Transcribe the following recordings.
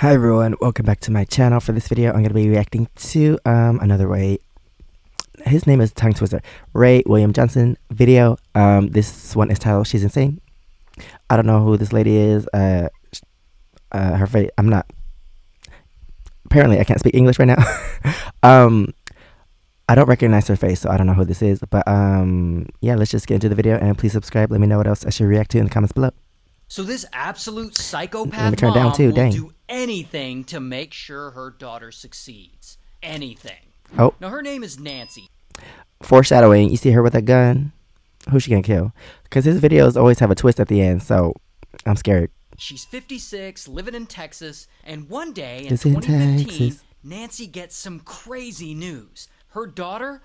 Hi everyone, welcome back to my channel. For this video, I'm going to be reacting to another Ray. His name is Tongue Twister. Ray William Johnson video. This one is titled "She's Insane." I don't know who this lady is. Her face. I'm not. Apparently, I can't speak English right now. I don't recognize her face, so I don't know who this is. But yeah, let's just get into the video and please subscribe. Let me know what else I should react to in the comments below. So this absolute psychopath mom will do anything to make sure her daughter succeeds. Anything. Oh. Now her name is Nancy. Foreshadowing. You see her with a gun? Who's she gonna kill? Because his videos always have a twist at the end, so I'm scared. She's 56, living in Texas, and one day in 2015, Nancy gets some crazy news. Her daughter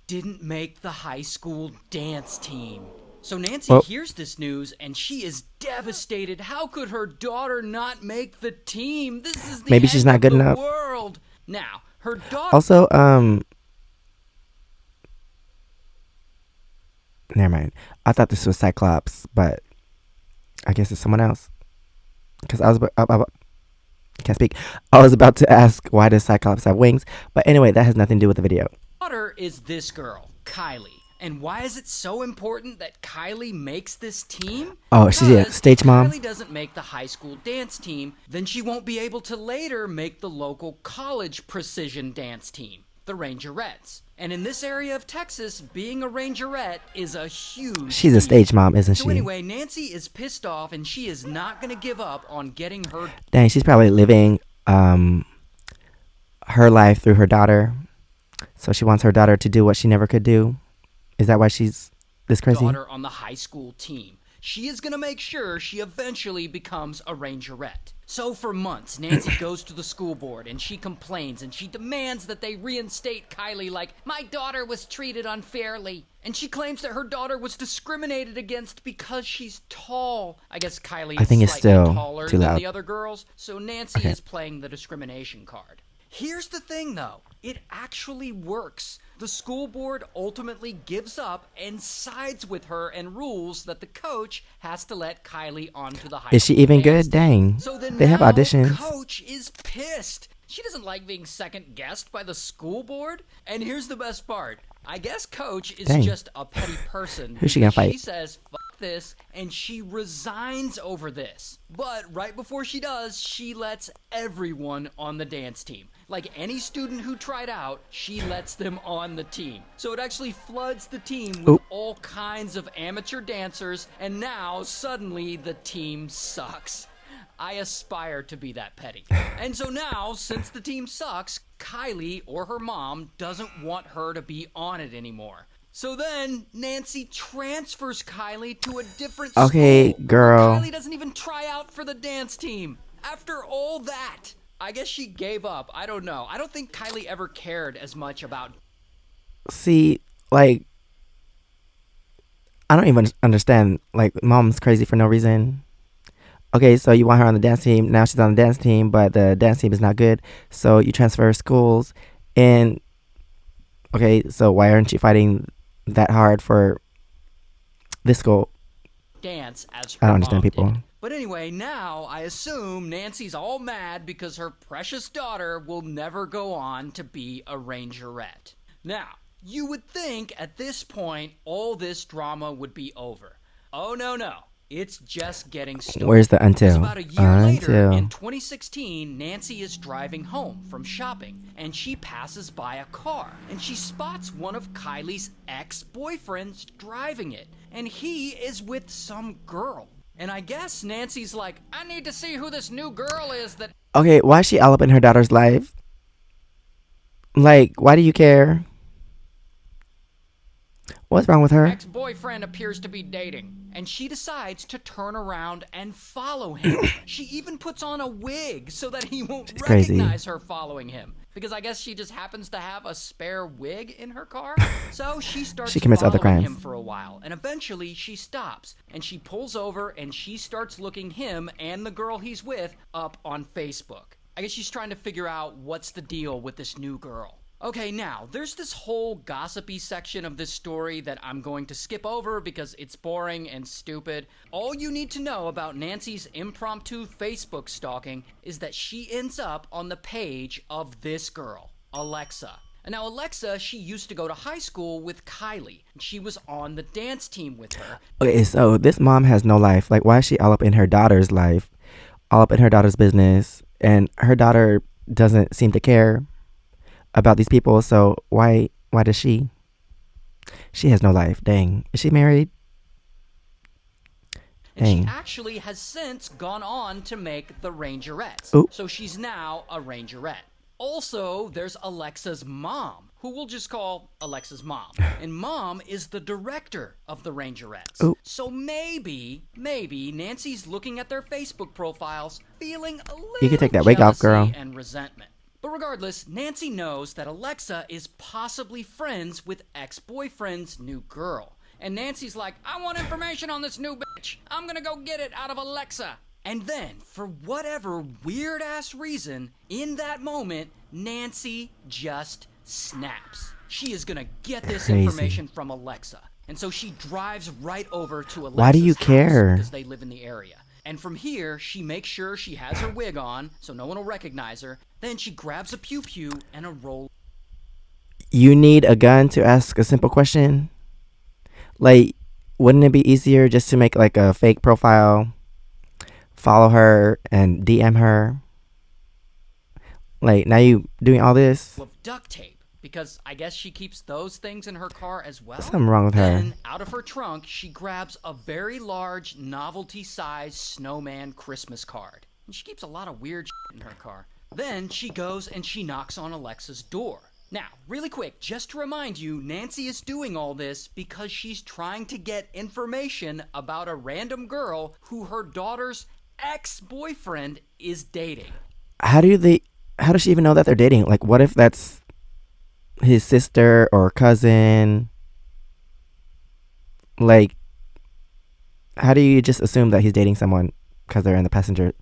didn't make the high school dance team. So Nancy hears this news and she is devastated. How could her daughter not make the team? This is the maybe she's not good enough. World. Now, her daughter also never mind. I thought this was Cyclops, but I guess it's someone else. Because I can't speak. I was about to ask, why does Cyclops have wings? But anyway, that has nothing to do with the video. Her daughter is this girl, Kylie. And why is it so important that Kylie makes this team? Oh, she's a stage mom. If Kylie doesn't make the high school dance team, then she won't be able to later make the local college precision dance team, the Rangerettes. And in this area of Texas, being a Rangerette is a huge She's a stage mom, isn't she? So anyway, Nancy is pissed off and she is not going to give up on getting her... Dang, she's probably living her life through her daughter. So she wants her daughter to do what she never could do. Is that why she's this crazy? Daughter on the high school team. She is going to make sure she eventually becomes a Rangerette. So for months, Nancy goes to the school board and she complains and she demands that they reinstate Kylie like, my daughter was treated unfairly. And she claims that her daughter was discriminated against because she's tall. I guess Kylie is slightly taller than the other girls, so Nancy is playing the discrimination card. Here's the thing though, it actually works. The school board ultimately gives up and sides with her and rules that the coach has to let Kylie onto the high school. Is she even good? Dang. So then they have auditions. Coach is pissed. She doesn't like being second guessed by the school board. And here's the best part. I guess Coach is just a petty person. Who's she gonna fight? She says, fuck this, and she resigns over this. But right before she does, she lets everyone on the dance team. Like any student who tried out, she lets them on the team. So it actually floods the team with all kinds of amateur dancers, and now suddenly the team sucks. I aspire to be that petty. And so now, since the team sucks, Kylie or her mom doesn't want her to be on it anymore. So then, Nancy transfers Kylie to a different school. Okay, girl. Kylie doesn't even try out for the dance team. After all that, I guess she gave up. I don't know. I don't think Kylie ever cared as much about... See, like, I don't even understand. Like, mom's crazy for no reason. Okay, so you want her on the dance team. Now she's on the dance team, but the dance team is not good. So you transfer schools. And, okay, so why aren't you fighting that hard for this school? Dance as her I don't understand people. Did. But anyway, now I assume Nancy's all mad because her precious daughter will never go on to be a Rangerette. Now, you would think at this point all this drama would be over. Oh, no, no. It's just getting started. Where's the until? About a year later, in 2016, Nancy is driving home from shopping, and she passes by a car, and she spots one of Kylie's ex-boyfriends driving it, and he is with some girl. And I guess Nancy's like, I need to see who this new girl is that... Okay, why is she all up in her daughter's life? Like, why do you care? What's wrong with her? Ex-boyfriend appears to be dating, and she decides to turn around and follow him. She even puts on a wig so that he won't recognize her following him. Because I guess she just happens to have a spare wig in her car. So she starts following him for a while, and eventually she stops, and she pulls over, and she starts looking him and the girl he's with up on Facebook. I guess she's trying to figure out what's the deal with this new girl. Okay, now, there's this whole gossipy section of this story that I'm going to skip over because it's boring and stupid. All you need to know about Nancy's impromptu Facebook stalking is that she ends up on the page of this girl, Alexa. And now, Alexa, she used to go to high school with Kylie, and she was on the dance team with her. Okay, so this mom has no life. Like, why is she all up in her daughter's life, all up in her daughter's business, and her daughter doesn't seem to care about these people? So why does she? She has no life. Dang. Is she married? And she Dang. actually has since gone on to make the Rangerettes. Ooh. So she's now a Rangerette. Also, there's Alexa's mom, who we'll just call Alexa's mom. And mom is the director of the Rangerettes. Ooh. So maybe Nancy's looking at their Facebook profiles, feeling a little You can take that wig off, jealousy girl. and resentment. But regardless, Nancy knows that Alexa is possibly friends with ex-boyfriend's new girl. And Nancy's like, I want information on this new bitch. I'm gonna go get it out of Alexa. And then, for whatever weird-ass reason, in that moment, Nancy just snaps. She is gonna get this Crazy. information from Alexa. And so she drives right over to Alexa's Why do you house care? because they live in the area. And from here, she makes sure she has her wig on so no one will recognize her. Then she grabs a pew-pew and a roll. You need a gun to ask a simple question? Like, wouldn't it be easier just to make like a fake profile, follow her, and DM her? Like, now you doing all this? Of duct tape, because I guess she keeps those things in her car as well. Something wrong with her. Then, out of her trunk, she grabs a very large, novelty-sized snowman Christmas card. And she keeps a lot of weird shit in her car. Then she goes and she knocks on Alexa's door. Now, really quick, just to remind you, Nancy is doing all this because she's trying to get information about a random girl who her daughter's ex-boyfriend is dating. How does she even know that they're dating? Like, what if that's his sister or cousin? Like, how do you just assume that he's dating someone because they're in the passenger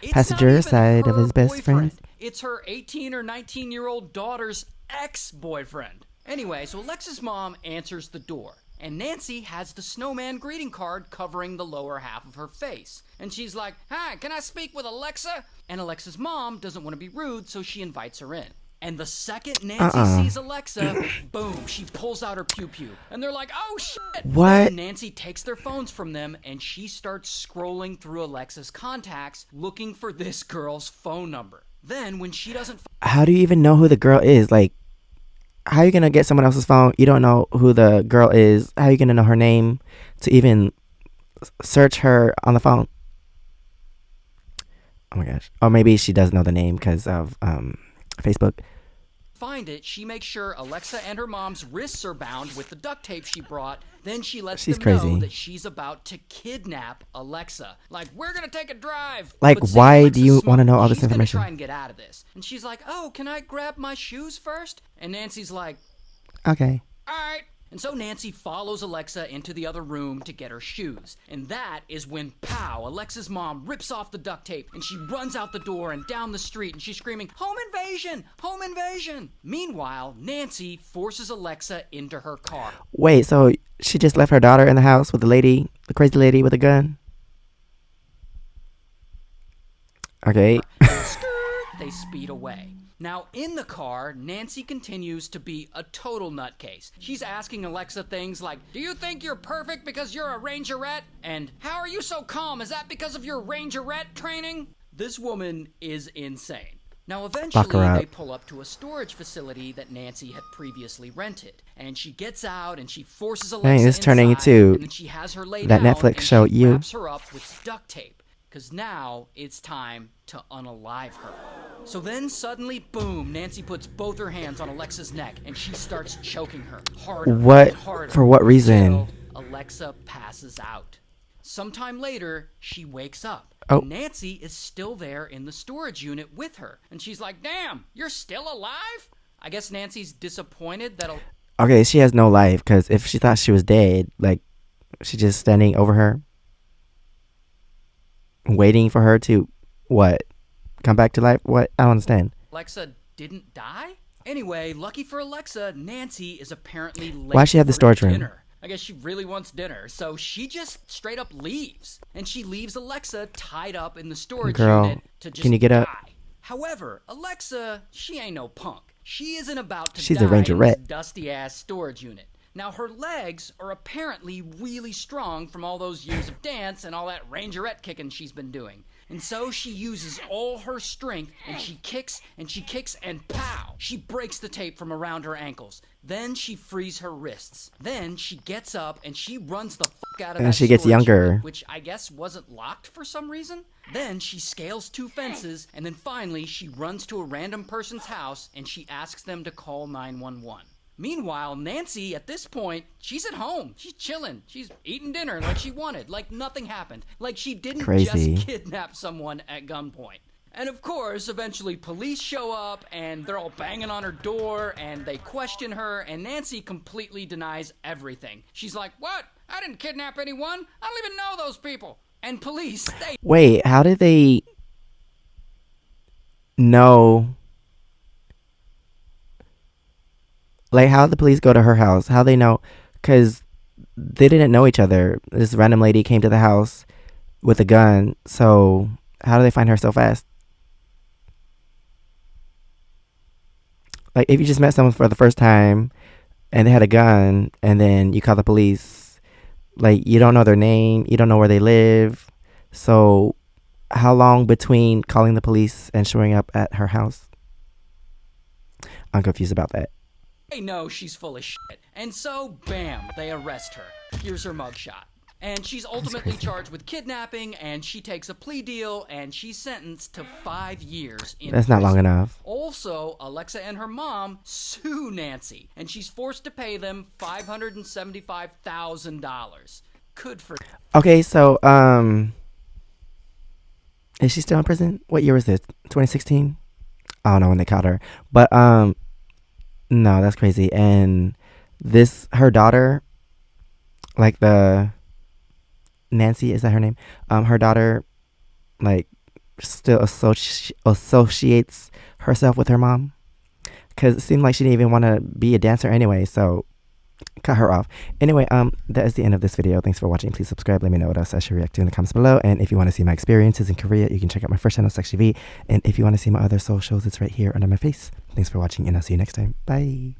It's not even side of her his best boyfriend. friend? It's her 18 or 19-year-old daughter's ex-boyfriend. Anyway, so Alexa's mom answers the door, and Nancy has the snowman greeting card covering the lower half of her face. And she's like, hi, can I speak with Alexa? And Alexa's mom doesn't want to be rude, so she invites her in. And the second Nancy sees Alexa, boom, she pulls out her pew-pew. And they're like, oh, shit! What? And Nancy takes their phones from them, and she starts scrolling through Alexa's contacts, looking for this girl's phone number. Then, when she doesn't... How do you even know who the girl is? Like, how are you going to get someone else's phone? You don't know who the girl is. How are you going to know her name to even search her on the phone? Oh my gosh. Or maybe she does know the name because of Facebook. find it, she makes sure Alexa and her mom's wrists are bound with the duct tape she brought. Then she lets She's them crazy. know that she's about to kidnap Alexa. Like, we're gonna take a drive. Like, But since why Alexa's do you smart, wanna know all this she's gonna information? try and get out of this. And she's like, oh, can I grab my shoes first? And Nancy's like, Okay. all right. And so Nancy follows Alexa into the other room to get her shoes. And that is when, pow, Alexa's mom rips off the duct tape and she runs out the door and down the street and she's screaming, home invasion! Home invasion! Meanwhile, Nancy forces Alexa into her car. Wait, so she just left her daughter in the house with the crazy lady with a gun? Okay. They speed away. Now, in the car, Nancy continues to be a total nutcase. She's asking Alexa things like, do you think you're perfect because you're a rangerette? And how are you so calm? Is that because of your rangerette training? This woman is insane. Now, eventually, they pull up to a storage facility that Nancy had previously rented. And she gets out and she forces Alexa Dang, this inside, turning into and then she has her lay that down Netflix and show, she You. wraps her up with duct tape. Because now it's time to unalive her. So then suddenly, boom, Nancy puts both her hands on Alexa's neck and she starts choking her harder What? and harder. For what reason? Until Alexa passes out. Sometime later, she wakes up. Oh. And Nancy is still there in the storage unit with her. And she's like, damn, you're still alive? I guess Nancy's disappointed that... Okay, she has no life, because if she thought she was dead, like, she's just standing over her, waiting for her to, what, come back to life? What? I don't understand. Alexa didn't die? Anyway, lucky for Alexa, Nancy is apparently late Why she have the for storage room? dinner. I guess she really wants dinner, so she just straight up leaves. And she leaves Alexa tied up in the storage Girl, unit to just can you get up? die. However, Alexa, she ain't no punk. She isn't about to She's die a rangerette. in this dusty-ass storage unit. Now, her legs are apparently really strong from all those years of dance and all that rangerette kicking she's been doing. And so she uses all her strength, and she kicks, and pow! She breaks the tape from around her ankles. Then she frees her wrists. Then she gets up, and she runs the fuck out of And that she gets storage younger. unit, which I guess wasn't locked for some reason. Then she scales 2 fences, and then finally she runs to a random person's house, and she asks them to call 911. Meanwhile, Nancy, at this point, she's at home. She's chilling. She's eating dinner like she wanted, like nothing happened, like she didn't Crazy. just kidnap someone at gunpoint. And of course, eventually police show up, and they're all banging on her door, and they question her, and Nancy completely denies everything. She's like, "What? I didn't kidnap anyone. I don't even know those people." And police, they... Wait, how did they know? Like, how did the police go to her house? How they know? Because they didn't know each other. This random lady came to the house with a gun. So how do they find her so fast? Like, if you just met someone for the first time and they had a gun and then you call the police, like, you don't know their name, you don't know where they live. So how long between calling the police and showing up at her house? I'm confused about that. They know she's full of shit. And so, bam, they arrest her. Here's her mugshot. And she's ultimately charged with kidnapping, and she takes a plea deal, and she's sentenced to 5 years in That's not long prison. enough. Also, Alexa and her mom sue Nancy, and she's forced to pay them $575,000. Good for... Okay, so is she still in prison? What year was this? 2016? I don't know when they caught her. But no, that's crazy. And this, her daughter, like the Nancy, is that her name? Her daughter, like, still associates herself with her mom, because it seemed like she didn't even want to be a dancer anyway. So cut her off. Anyway, that is the end of this video. Thanks for watching. Please subscribe. Let me know what else I should react to in the comments below. And if you want to see my experiences in Korea, you can check out my first channel, SEKSHI V. And if you want to see my other soul shows, it's right here under my face. Thanks for watching, and I'll see you next time. Bye.